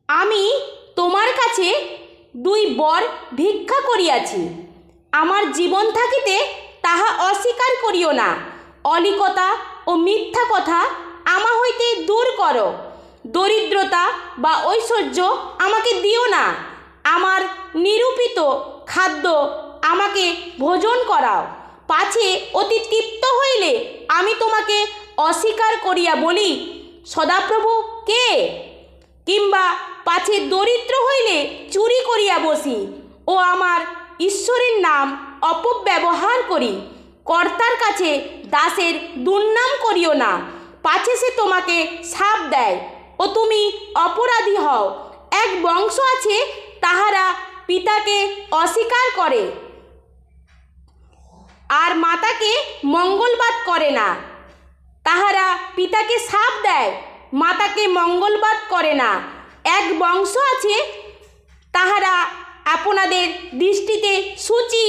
আমি তোমার কাছে দুই বর ভিক্ষা করিয়াছি, আমার জীবন থাকিতে তাহা অস্বীকার করিও না। অলিকতা ও মিথ্যা কথা আমা হইতে দূর করো। দরিদ্রতা বা ঐশ্বর্য আমাকে দিও না। আমার নিরূপিত খাদ্য আমাকে ভোজন করাও। পাছে অতি তৃপ্ত হইলে আমি তোমাকে অস্বীকার করিয়া বলি, সদাপ্রভু কে? কিংবা পাছে দরিদ্র হইলে চুরি করিয়া বসি ও আমার ঈশ্বরের নাম অপব্যবহার করি। কর্তার কাছে দাসের দুর্নাম করিও না, পাছে সে তোমাকে শাপ দেয় ও তুমি অপরাধী হও। এক বংশ আছে, তাহারা পিতাকে অস্বীকার করে আর মাতাকে মঙ্গলবাদ করে না। তাহারা পিতাকে শাপ দেয়, মাতাকে মঙ্গলবাদ করে না। এক বংশ আছে, তাহারা আপনাদের দৃষ্টিতে সূচি।